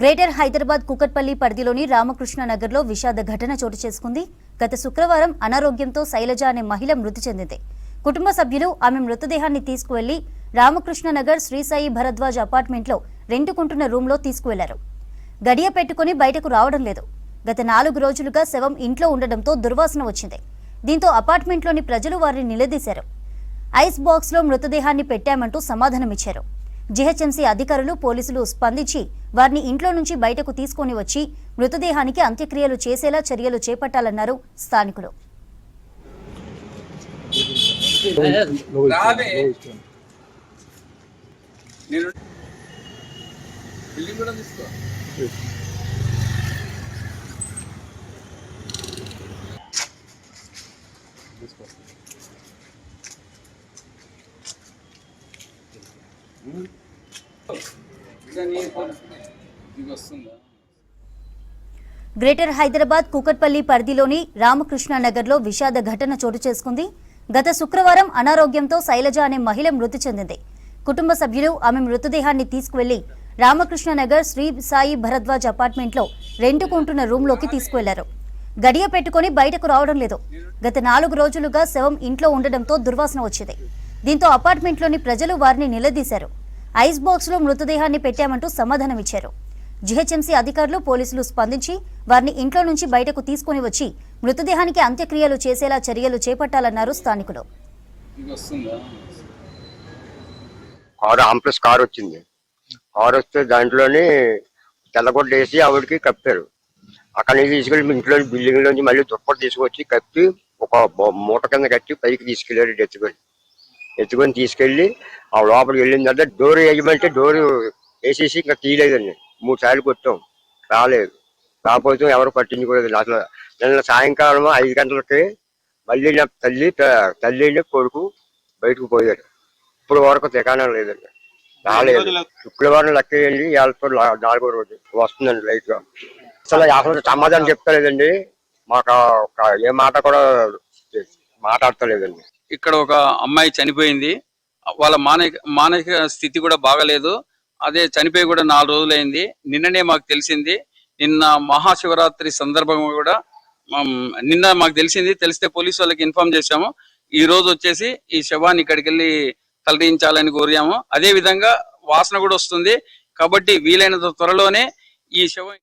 Greater Hyderabad Kukatpally పరిధిలోని రామకృష్ణ నగర్లో విషాద ఘటన చోటు చేసుకుంది. గత శుక్రవారం అనారోగ్యంతో శైలజ అనే మహిళ మృతి చెందింది. కుటుంబ సభ్యులు ఆమె మృతదేహాన్ని తీసుకువెళ్లి రామకృష్ణ నగర్ శ్రీ సాయి భరద్వాజ్ అపార్ట్మెంట్లో రెంటుకుంటున్న రూమ్లో తీసుకువెళ్లారు. గడియ పెట్టుకుని బయటకు రావడం లేదు. గత 4 రోజులుగా శవం ఇంట్లో ఉండడంతో దుర్వాసన వచ్చింది. దీంతో అపార్ట్మెంట్లోని ప్రజలు వారిని నిలదీశారు. ఐస్ బాక్స్లో మృతదేహాన్ని పెట్టామంటూ సమాధానమిచ్చారు. జీహెచ్ఎంసీ అధికారులు పోలీసులు స్పందించి వారిని ఇంట్లో నుంచి బయటకు తీసుకొని వచ్చి మృతదేహానికి అంత్యక్రియలు చేసేలా చర్యలు చేపట్టాలన్నారు స్థానికులు. గ్రేటర్ హైదరాబాద్ కుకట్పల్లి పరిధిలోని రామకృష్ణ నగర్లో విషాద ఘటన చోటు చేసుకుంది. గత శుక్రవారం అనారోగ్యంతో శైలజ అనే మహిళ మృతి చెందింది. కుటుంబ సభ్యులు ఆమె మృతదేహాన్ని తీసుకువెళ్లి రామకృష్ణ నగర్ శ్రీ సాయి భరద్వాజ్ అపార్ట్మెంట్లో రెంటుకుంటున్న రూమ్లోకి తీసుకువెళ్లారు. గడియ పెట్టుకుని బయటకు రావడం లేదు. గత 4 రోజులుగా శవం ఇంట్లో ఉండడంతో దుర్వాసన వచ్చింది. దీంతో అపార్ట్మెంట్లోని ప్రజలు వారిని నిలదీశారు. ఐస్ బాక్స్లో మృతదేహాన్ని పెట్టామంటూ సమాధానమిచ్చారు. జీహెచ్ఎంసీ అధికారులు పోలీసులు స్పందించి వారిని ఇంట్లో నుంచి బయటకు తీసుకుని వచ్చి మృతదేహానికి అంత్యక్రియలు చేసేలా చర్యలు చేపట్టాలన్నారు స్థానికులు. కారు వచ్చింది. కారు వస్తే దాంట్లోనే తెల్లగొడ్డ వేసి ఆవిడకి కప్పారు. అక్కడి నుంచి తీసుకెళ్ళి ఇంట్లో బిల్డింగ్ నుంచి మళ్ళీ దుప్పటి తీసుకొచ్చి కప్పి ఒక మూట కింద కట్టి పైకి తీసుకెళ్ళారు. ఎత్తుకొని తీసుకెళ్లి ఆ లోపలికి వెళ్ళిందంటే డోర్ వేయమంటే డోర్ వేసేసి ఇంకా తీయలేదండి. 3 సార్లు కొట్టాం, రాలేదు. రాకపోతే ఎవరు పట్టించుకోలేదు. అసలు నిన్న సాయంకాలం 5 గంటలకి మళ్ళీ నా తల్లి కొడుకు బయటకు పోయారు. ఇప్పుడు వరకు దిగానం లేదండి, రాలేదు. శుక్రవారం లెక్క వేయండి, 4వ రోజు వస్తుందండి లైట్ గా. అసలు సమాధానం చెప్తలేదండి. మాకు ఏ మాట కూడా మాట్లాడతలేదండి. ఇక్కడ ఒక అమ్మాయి చనిపోయింది. వాళ్ళ మానసిక స్థితి కూడా బాగలేదు. అదే చనిపోయి కూడా 4 రోజులైంది. నిన్ననే మాకు తెలిసింది. నిన్న మహాశివరాత్రి సందర్భంగా కూడా నిన్న మాకు తెలిస్తే పోలీసు వాళ్ళకి ఇన్ఫార్మ్ చేశాము. ఈ రోజు వచ్చేసి ఈ శవాన్ని ఇక్కడికి వెళ్ళి తరలించాలని కోరాము. అదే విధంగా వాసన కూడా వస్తుంది కాబట్టి వీలైనంత త్వరలోనే ఈ శవం